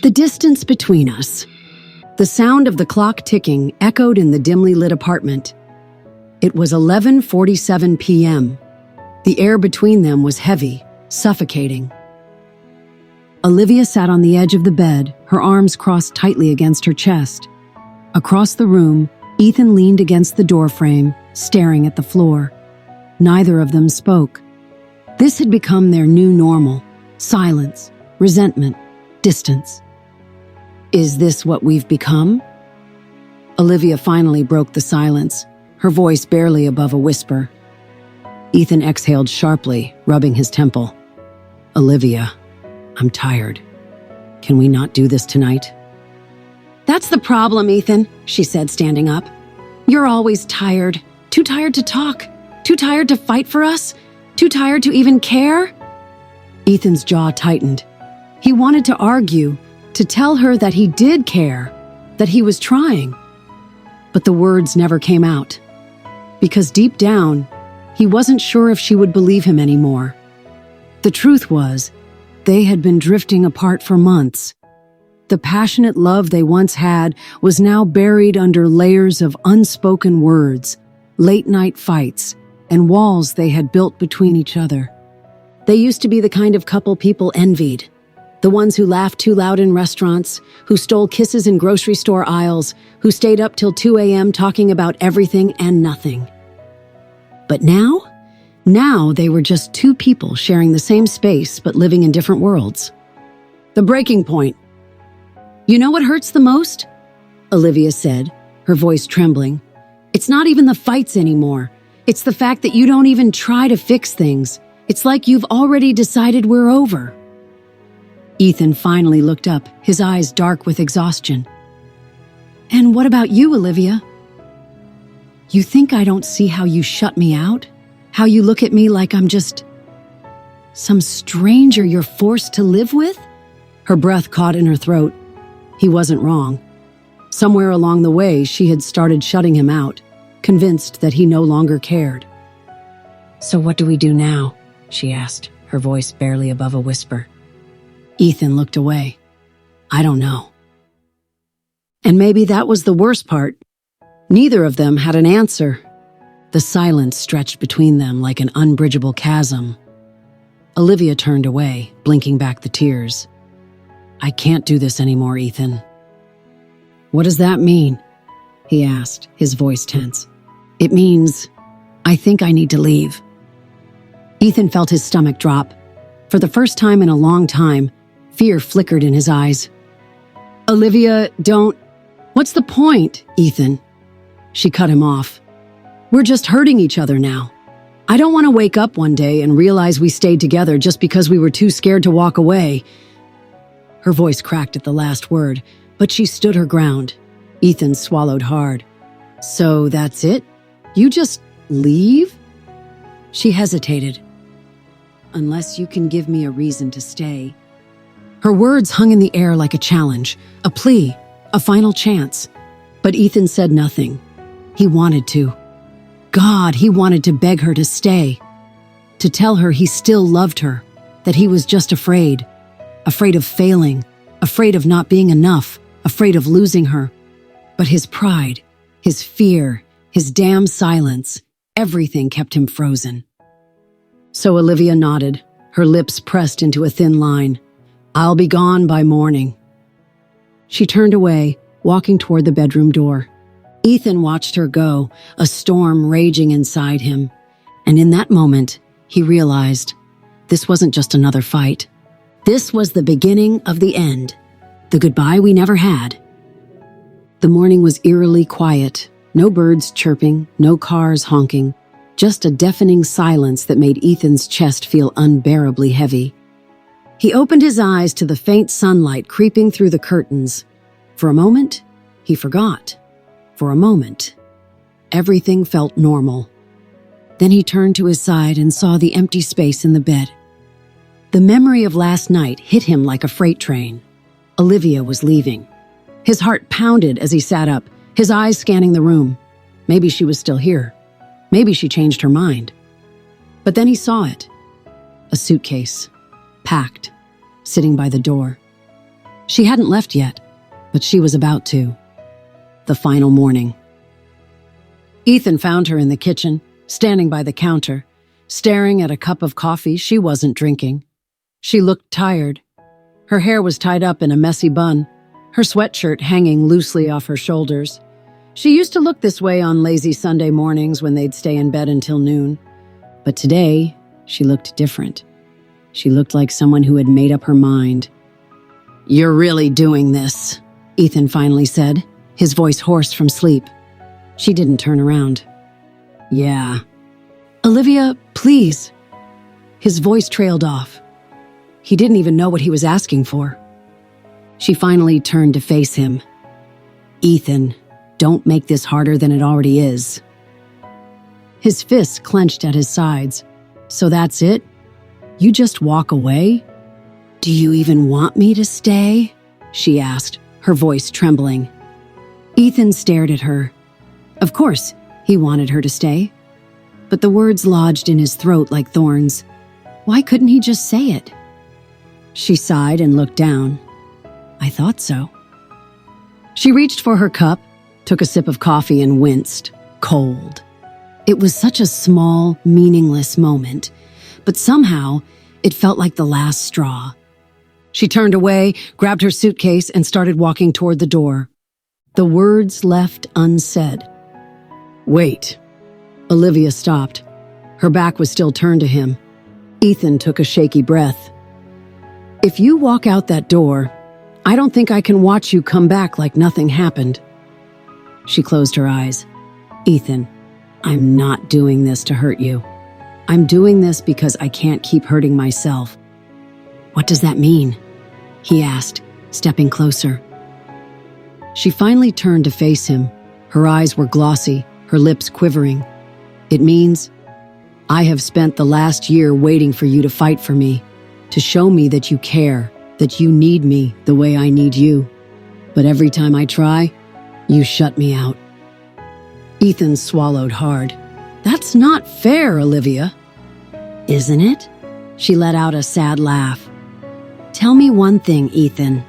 The distance between us. The sound of the clock ticking echoed in the dimly lit apartment. It was 11:47 p.m. The air between them was heavy, suffocating. Olivia sat on the edge of the bed, her arms crossed tightly against her chest. Across the room, Ethan leaned against the doorframe, staring at the floor. Neither of them spoke. This had become their new normal: silence, resentment, distance. Is this what we've become? Olivia finally broke the silence, her voice barely above a whisper. Ethan exhaled sharply, rubbing his temple. Olivia, I'm tired. Can we not do this tonight? That's the problem, Ethan, she said, standing up. You're always tired. Too tired to talk. Too tired to fight for us. Too tired to even care. Ethan's jaw tightened. He wanted to argue, to tell her that he did care, that he was trying. But the words never came out. Because deep down, he wasn't sure if she would believe him anymore. The truth was, they had been drifting apart for months. The passionate love they once had was now buried under layers of unspoken words, late-night fights, and walls they had built between each other. They used to be the kind of couple people envied. The ones who laughed too loud in restaurants, who stole kisses in grocery store aisles, who stayed up till 2 a.m. talking about everything and nothing. But now they were just two people sharing the same space but living in different worlds. The breaking point. You know what hurts the most? Olivia said, her voice trembling. It's not even the fights anymore. It's the fact that you don't even try to fix things. It's like you've already decided we're over. Ethan finally looked up, his eyes dark with exhaustion. And what about you, Olivia? You think I don't see how you shut me out? How you look at me like I'm just some stranger you're forced to live with? Her breath caught in her throat. He wasn't wrong. Somewhere along the way, she had started shutting him out, convinced that he no longer cared. So what do we do now? She asked, her voice barely above a whisper. Ethan looked away. I don't know. And maybe that was the worst part. Neither of them had an answer. The silence stretched between them like an unbridgeable chasm. Olivia turned away, blinking back the tears. I can't do this anymore, Ethan. What does that mean? He asked, his voice tense. It means, I think I need to leave. Ethan felt his stomach drop. For the first time in a long time, fear flickered in his eyes. Olivia, don't... What's the point, Ethan? She cut him off. We're just hurting each other now. I don't want to wake up one day and realize we stayed together just because we were too scared to walk away. Her voice cracked at the last word, but she stood her ground. Ethan swallowed hard. So that's it? You just leave? She hesitated. Unless you can give me a reason to stay. Her words hung in the air like a challenge, a plea, a final chance. But Ethan said nothing. He wanted to. God, he wanted to beg her to stay. To tell her he still loved her, that he was just afraid. Afraid of failing, afraid of not being enough, afraid of losing her. But his pride, his fear, his damn silence, everything kept him frozen. So Olivia nodded, her lips pressed into a thin line. I'll be gone by morning. She turned away, walking toward the bedroom door. Ethan watched her go, a storm raging inside him. And in that moment, he realized this wasn't just another fight. This was the beginning of the end, the goodbye we never had. The morning was eerily quiet, no birds chirping, no cars honking, just a deafening silence that made Ethan's chest feel unbearably heavy. He opened his eyes to the faint sunlight creeping through the curtains. For a moment, he forgot. For a moment, everything felt normal. Then he turned to his side and saw the empty space in the bed. The memory of last night hit him like a freight train. Olivia was leaving. His heart pounded as he sat up, his eyes scanning the room. Maybe she was still here. Maybe she changed her mind. But then he saw it. A suitcase, packed, sitting by the door. She hadn't left yet, but she was about to. The final morning. Ethan found her in the kitchen, standing by the counter, staring at a cup of coffee she wasn't drinking. She looked tired. Her hair was tied up in a messy bun, her sweatshirt hanging loosely off her shoulders. She used to look this way on lazy Sunday mornings when they'd stay in bed until noon. But today, she looked different. She looked like someone who had made up her mind. "You're really doing this," Ethan finally said, his voice hoarse from sleep. She didn't turn around. "Yeah." "Olivia, please." His voice trailed off. He didn't even know what he was asking for. She finally turned to face him. "Ethan, don't make this harder than it already is." His fists clenched at his sides. "So that's it? You just walk away?" "Do you even want me to stay?" she asked, her voice trembling. Ethan stared at her. Of course, he wanted her to stay. But the words lodged in his throat like thorns. Why couldn't he just say it? She sighed and looked down. "I thought so." She reached for her cup, took a sip of coffee and winced, cold. It was such a small, meaningless moment, but somehow it felt like the last straw. She turned away, grabbed her suitcase, and started walking toward the door. The words left unsaid. "Wait." Olivia stopped. Her back was still turned to him. Ethan took a shaky breath. "If you walk out that door, I don't think I can watch you come back like nothing happened." She closed her eyes. "Ethan, I'm not doing this to hurt you. I'm doing this because I can't keep hurting myself." "What does that mean?" he asked, stepping closer. She finally turned to face him. Her eyes were glossy, her lips quivering. "It means I have spent the last year waiting for you to fight for me, to show me that you care, that you need me the way I need you. But every time I try, you shut me out." Ethan swallowed hard. "That's not fair, Olivia." "Isn't it?" She let out a sad laugh. "Tell me one thing, Ethan.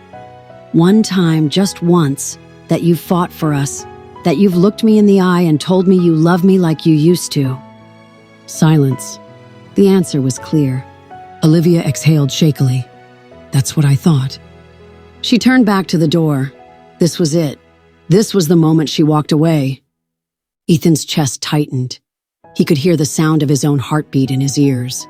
One time, just once, that you've fought for us, that you've looked me in the eye and told me you love me like you used to." Silence. The answer was clear. Olivia exhaled shakily. "That's what I thought." She turned back to the door. This was it. This was the moment she walked away. Ethan's chest tightened. He could hear the sound of his own heartbeat in his ears.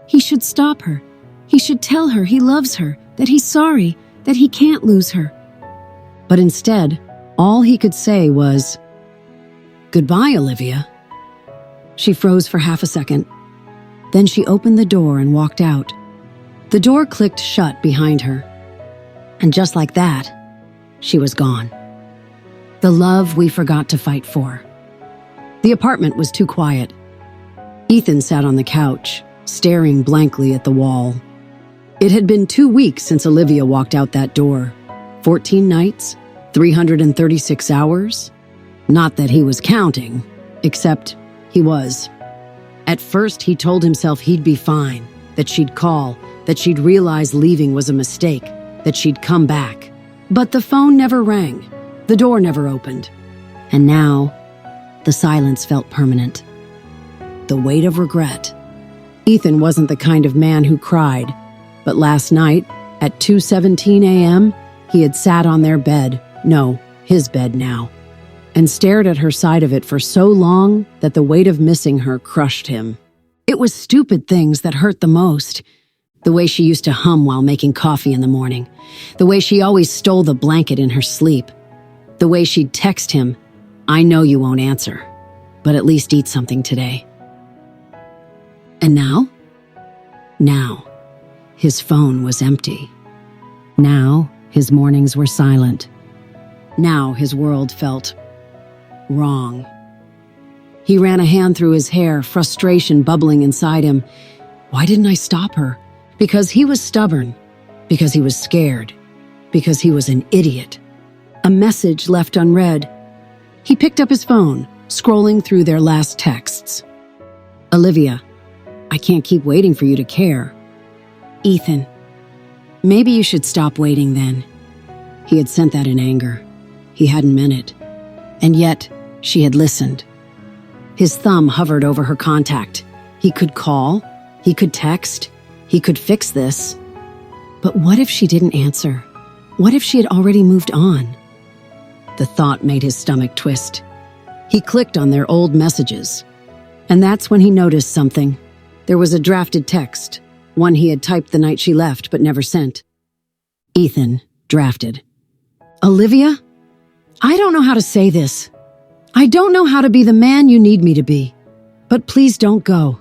He should stop her. He should tell her he loves her, that he's sorry, that he can't lose her. But instead, all he could say was, "Goodbye, Olivia." She froze for half a second. Then she opened the door and walked out. The door clicked shut behind her. And just like that, she was gone. The love we forgot to fight for. The apartment was too quiet. Ethan sat on the couch, staring blankly at the wall. It had been 2 weeks since Olivia walked out that door. 14 nights, 336 hours. Not that he was counting, except he was. At first, he told himself he'd be fine, that she'd call, that she'd realize leaving was a mistake, that she'd come back. But the phone never rang. The door never opened. And now, the silence felt permanent. The weight of regret. Ethan wasn't the kind of man who cried, but last night, at 2:17 a.m., he had sat on their bed, no, his bed now, and stared at her side of it for so long that the weight of missing her crushed him. It was stupid things that hurt the most. The way she used to hum while making coffee in the morning. The way she always stole the blanket in her sleep. The way she'd text him, "I know you won't answer, but at least eat something today." And now? Now, his phone was empty. Now, his mornings were silent. Now, his world felt wrong. He ran a hand through his hair, frustration bubbling inside him. Why didn't I stop her? Because he was stubborn. Because he was scared. Because he was an idiot. A message left unread. He picked up his phone, scrolling through their last texts. "Olivia, I can't keep waiting for you to care." "Ethan, maybe you should stop waiting then. He had sent that in anger. He hadn't meant it. And yet, she had listened. His thumb hovered over her contact. He could call, he could text, he could fix this. But what if she didn't answer? What if she had already moved on? The thought made his stomach twist. He clicked on their old messages. And that's when he noticed something. There was a drafted text, one he had typed the night she left but never sent. Ethan, drafted. Olivia? I don't know how to say this. I don't know how to be the man you need me to be. But please don't go.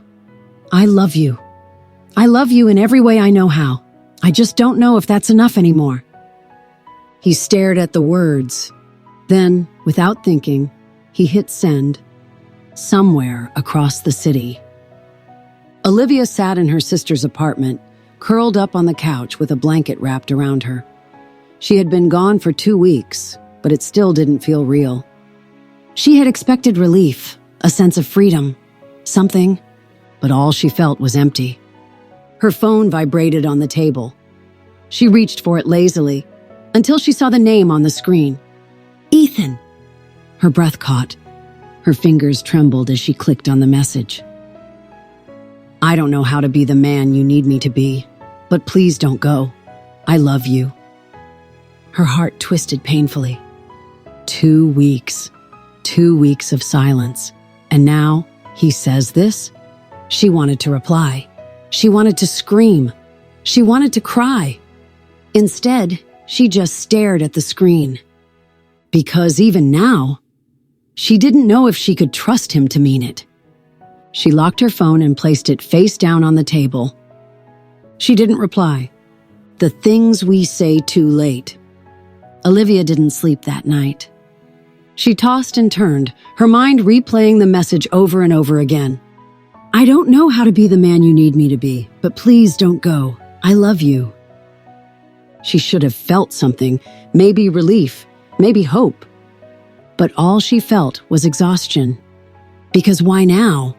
I love you. I love you in every way I know how. I just don't know if that's enough anymore. He stared at the words. Then, without thinking, he hit send. Somewhere across the city. Olivia sat in her sister's apartment, curled up on the couch with a blanket wrapped around her. She had been gone for 2 weeks, but it still didn't feel real. She had expected relief, a sense of freedom, something, but all she felt was empty. Her phone vibrated on the table. She reached for it lazily, until she saw the name on the screen. Ethan! Her breath caught. Her fingers trembled as she clicked on the message. I don't know how to be the man you need me to be, but please don't go. I love you. Her heart twisted painfully. 2 weeks. 2 weeks of silence. And now, he says this? She wanted to reply. She wanted to scream. She wanted to cry. Instead, she just stared at the screen. Because even now, she didn't know if she could trust him to mean it. She locked her phone and placed it face down on the table. She didn't reply. The things we say too late. Olivia didn't sleep that night. She tossed and turned, her mind replaying the message over and over again. I don't know how to be the man you need me to be, but please don't go. I love you. She should have felt something, maybe relief, maybe hope. But all she felt was exhaustion. Because why now?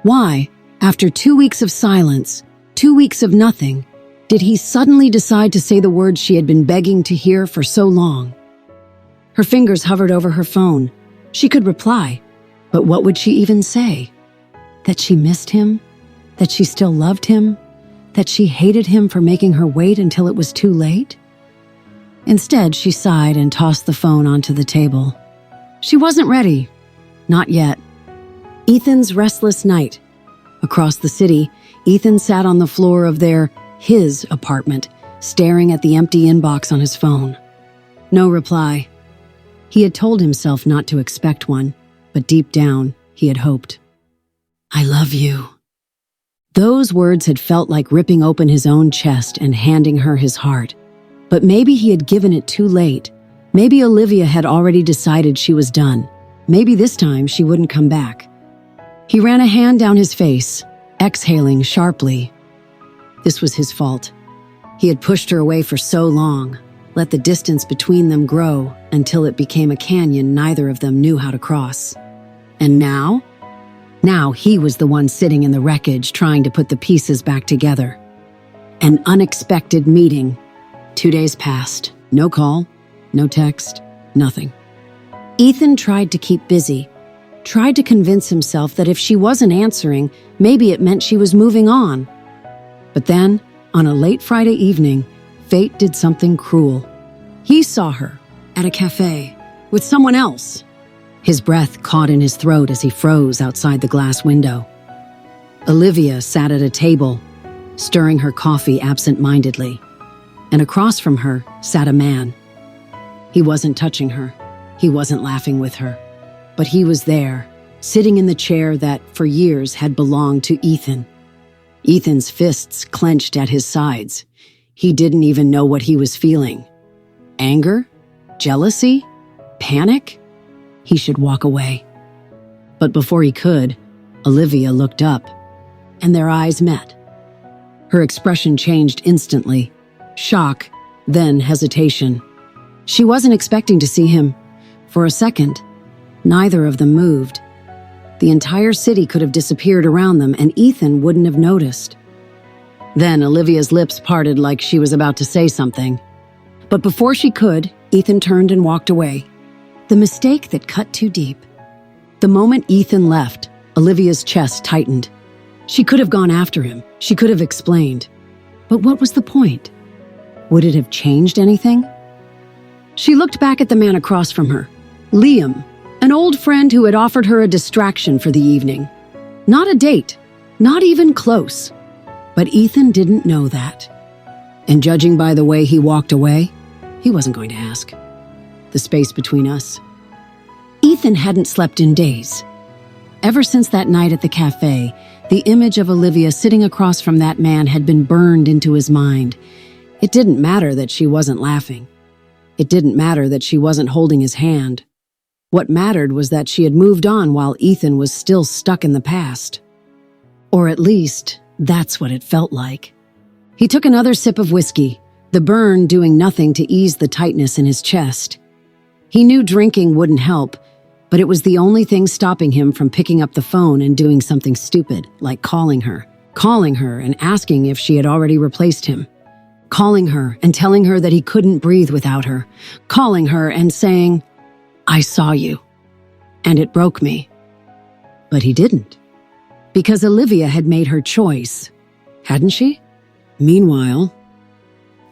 Why, after 2 weeks of silence, 2 weeks of nothing, did he suddenly decide to say the words she had been begging to hear for so long? Her fingers hovered over her phone. She could reply, but what would she even say? That she missed him? That she still loved him? That she hated him for making her wait until it was too late? Instead, she sighed and tossed the phone onto the table. She wasn't ready. Not yet. Ethan's restless night. Across the city, Ethan sat on the floor of his apartment, staring at the empty inbox on his phone. No reply. He had told himself not to expect one, but deep down, he had hoped. I love you. Those words had felt like ripping open his own chest and handing her his heart. But maybe he had given it too late. Maybe Olivia had already decided she was done. Maybe this time she wouldn't come back. He ran a hand down his face, exhaling sharply. This was his fault. He had pushed her away for so long, let the distance between them grow until it became a canyon neither of them knew how to cross. And now? Now he was the one sitting in the wreckage trying to put the pieces back together. An unexpected meeting. 2 days passed. No call, no text, nothing. Ethan tried to keep busy, tried to convince himself that if she wasn't answering, maybe it meant she was moving on. But then, on a late Friday evening, fate did something cruel. He saw her at a cafe with someone else. His breath caught in his throat as he froze outside the glass window. Olivia sat at a table, stirring her coffee absent-mindedly, and across from her sat a man. He wasn't touching her. He wasn't laughing with her. But he was there, sitting in the chair that, for years, had belonged to Ethan. Ethan's fists clenched at his sides. He didn't even know what he was feeling. Anger? Jealousy? Panic? He should walk away. But before he could, Olivia looked up, and their eyes met. Her expression changed instantly. Shock, then hesitation. She wasn't expecting to see him. For a second, neither of them moved. The entire city could have disappeared around them, and Ethan wouldn't have noticed. Then Olivia's lips parted like she was about to say something. But before she could, Ethan turned and walked away. The mistake that cut too deep. The moment Ethan left, Olivia's chest tightened. She could have gone after him. She could have explained. But what was the point? Would it have changed anything? She looked back at the man across from her, Liam, an old friend who had offered her a distraction for the evening. Not a date, not even close. But Ethan didn't know that. And judging by the way he walked away, he wasn't going to ask. The space between us. Ethan hadn't slept in days. Ever since that night at the cafe, the image of Olivia sitting across from that man had been burned into his mind. It didn't matter that she wasn't laughing. It didn't matter that she wasn't holding his hand. What mattered was that she had moved on while Ethan was still stuck in the past. Or at least, that's what it felt like. He took another sip of whiskey, the burn doing nothing to ease the tightness in his chest. He knew drinking wouldn't help, but it was the only thing stopping him from picking up the phone and doing something stupid, like calling her and asking if she had already replaced him. Calling her and telling her that he couldn't breathe without her. Calling her and saying, "I saw you, and it broke me." But he didn't, because Olivia had made her choice, hadn't she? Meanwhile,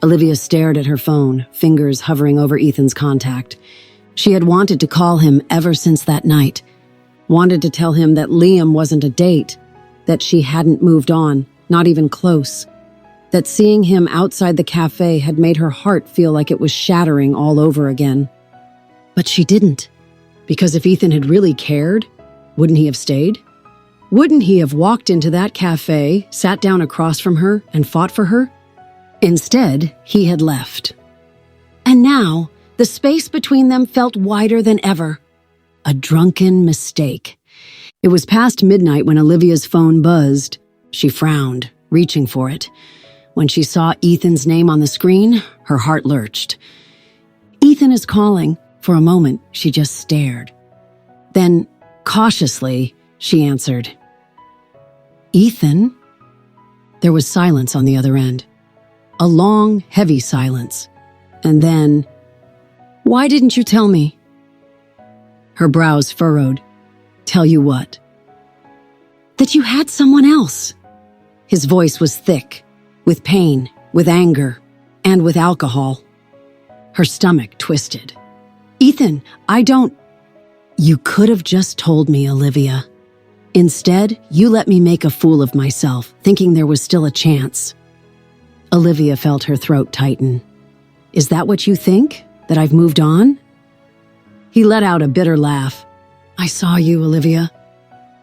Olivia stared at her phone, fingers hovering over Ethan's contact. She had wanted to call him ever since that night, wanted to tell him that Liam wasn't a date, that she hadn't moved on, not even close, that seeing him outside the cafe had made her heart feel like it was shattering all over again. But she didn't, because if Ethan had really cared, wouldn't he have stayed? Wouldn't he have walked into that cafe, sat down across from her, and fought for her? Instead, he had left. And now, the space between them felt wider than ever. A drunken mistake. It was past midnight when Olivia's phone buzzed. She frowned, reaching for it. When she saw Ethan's name on the screen, her heart lurched. "Ethan is calling." For a moment, she just stared. Then, cautiously, she answered. "Ethan?" There was silence on the other end. A long, heavy silence. And then, "Why didn't you tell me?" Her brows furrowed. "Tell you what?" "That you had someone else." His voice was thick, with pain, with anger, and with alcohol. Her stomach twisted. "Ethan, I don't—" "You could have just told me, Olivia. Instead, you let me make a fool of myself, thinking there was still a chance." Olivia felt her throat tighten. "Is that what you think? That I've moved on?" He let out a bitter laugh. "I saw you, Olivia."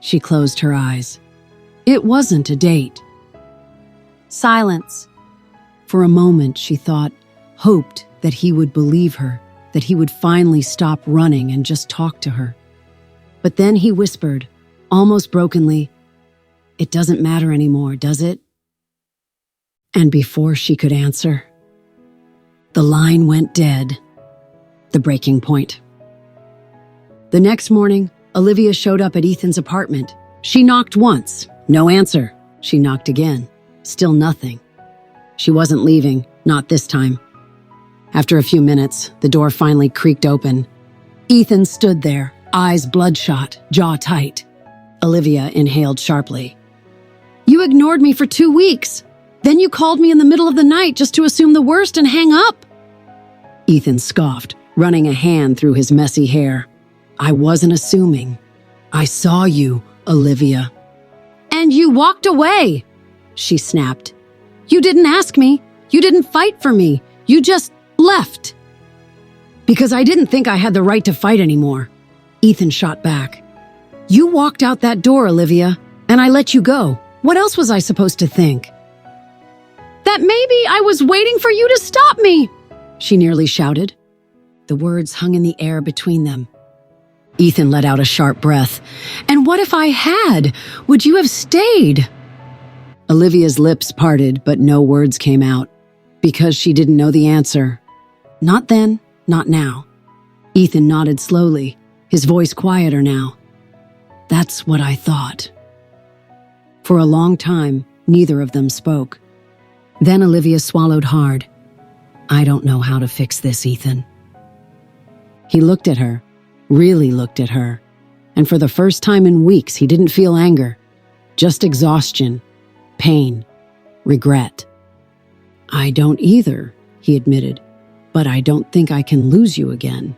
She closed her eyes. "It wasn't a date." Silence. For a moment, she thought, hoped that he would believe her, that he would finally stop running and just talk to her. But then he whispered, almost brokenly, "It doesn't matter anymore, does it?" And before she could answer, the line went dead. The breaking point. The next morning, Olivia showed up at Ethan's apartment. She knocked once. No answer. She knocked again. Still nothing. She wasn't leaving, not this time. After a few minutes, the door finally creaked open. Ethan stood there, eyes bloodshot, jaw tight. Olivia inhaled sharply. "You ignored me for 2 weeks. Then you called me in the middle of the night just to assume the worst and hang up." Ethan scoffed, running a hand through his messy hair. "I wasn't assuming. I saw you, Olivia." "And you walked away," she snapped. "You didn't ask me. You didn't fight for me. You just left." "Because I didn't think I had the right to fight anymore," Ethan shot back. "You walked out that door, Olivia, and I let you go. What else was I supposed to think?" "That maybe I was waiting for you to stop me," she nearly shouted. The words hung in the air between them. Ethan let out a sharp breath. "And what if I had? Would you have stayed?" Olivia's lips parted, but no words came out, because she didn't know the answer. Not then, not now. Ethan nodded slowly, his voice quieter now. "That's what I thought." For a long time, neither of them spoke. Then Olivia swallowed hard. "I don't know how to fix this, Ethan. He looked at her, really looked at her, and for the first time in weeks he didn't feel anger, just exhaustion, pain, regret. "I don't either," he admitted, "but I don't think I can lose you again."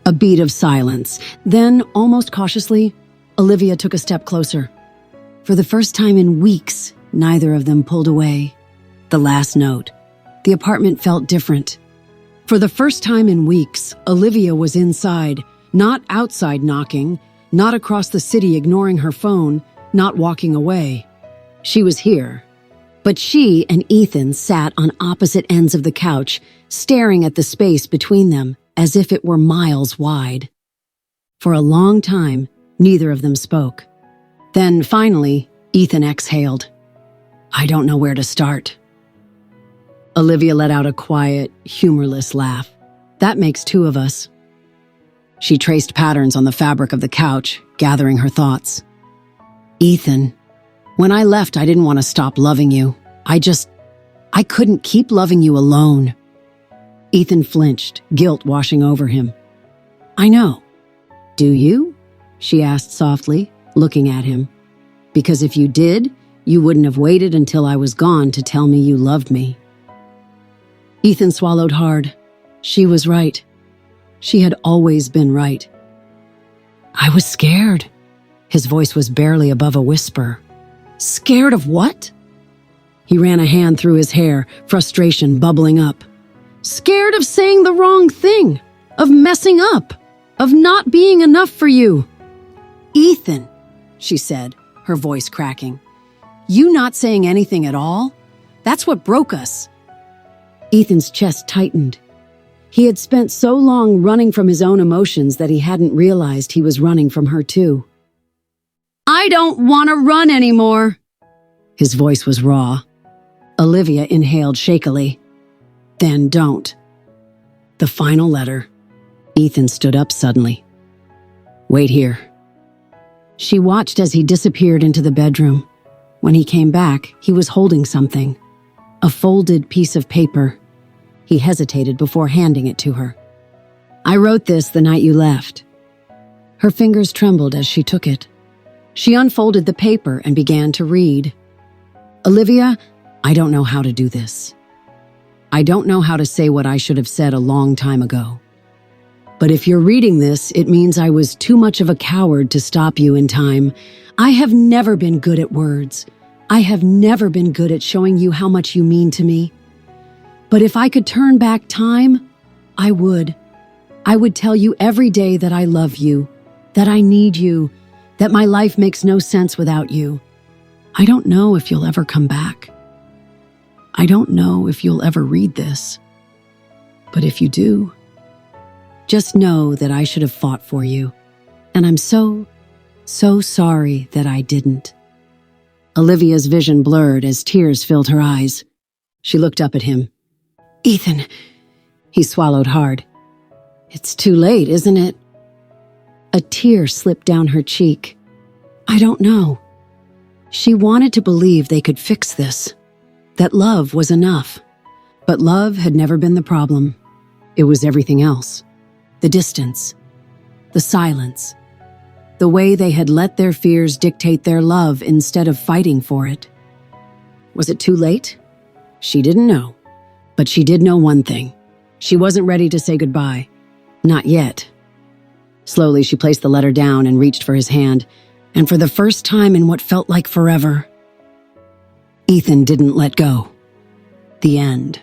A beat of silence. Then, almost cautiously, Olivia took a step closer. For the first time in weeks, neither of them pulled away. The last note. The apartment felt different. For the first time in weeks, Olivia was inside, not outside knocking, not across the city ignoring her phone, not walking away. She was here. But she and Ethan sat on opposite ends of the couch, staring at the space between them as if it were miles wide. For a long time, neither of them spoke. Then, finally, Ethan exhaled. "I don't know where to start." Olivia let out a quiet, humorless laugh. "That makes two of us." She traced patterns on the fabric of the couch, gathering her thoughts. "Ethan, when I left, I didn't want to stop loving you. I couldn't keep loving you alone." Ethan flinched, guilt washing over him. "I know." "Do you?" she asked softly, looking at him. "Because if you did, you wouldn't have waited until I was gone to tell me you loved me." Ethan swallowed hard. She was right. She had always been right. "I was scared." His voice was barely above a whisper. "Scared of what?" He ran a hand through his hair, frustration bubbling up. "Scared of saying the wrong thing, of messing up, of not being enough for you." "Ethan," she said, her voice cracking. "You not saying anything at all? That's what broke us." Ethan's chest tightened. He had spent so long running from his own emotions that he hadn't realized he was running from her too. "I don't want to run anymore." His voice was raw. Olivia inhaled shakily. "Then don't." The final letter. Ethan stood up suddenly. "Wait here." She watched as he disappeared into the bedroom. When he came back, he was holding something. A folded piece of paper. He hesitated before handing it to her. "I wrote this the night you left." Her fingers trembled as she took it. She unfolded the paper and began to read. "Olivia, I don't know how to do this. I don't know how to say what I should have said a long time ago. But if you're reading this, it means I was too much of a coward to stop you in time. I have never been good at words. I have never been good at showing you how much you mean to me. But if I could turn back time, I would. I would tell you every day that I love you, that I need you, that my life makes no sense without you. I don't know if you'll ever come back. I don't know if you'll ever read this. But if you do, just know that I should have fought for you. And I'm so sorry that I didn't." Olivia's vision blurred as tears filled her eyes. She looked up at him. "Ethan," he swallowed hard. "It's too late, isn't it?" A tear slipped down her cheek. "I don't know." She wanted to believe they could fix this, that love was enough. But love had never been the problem. It was everything else. The distance, the silence, the way they had let their fears dictate their love instead of fighting for it. Was it too late? She didn't know. But she did know one thing. She wasn't ready to say goodbye. Not yet. Slowly, she placed the letter down and reached for his hand, and for the first time in what felt like forever, Ethan didn't let go. The end.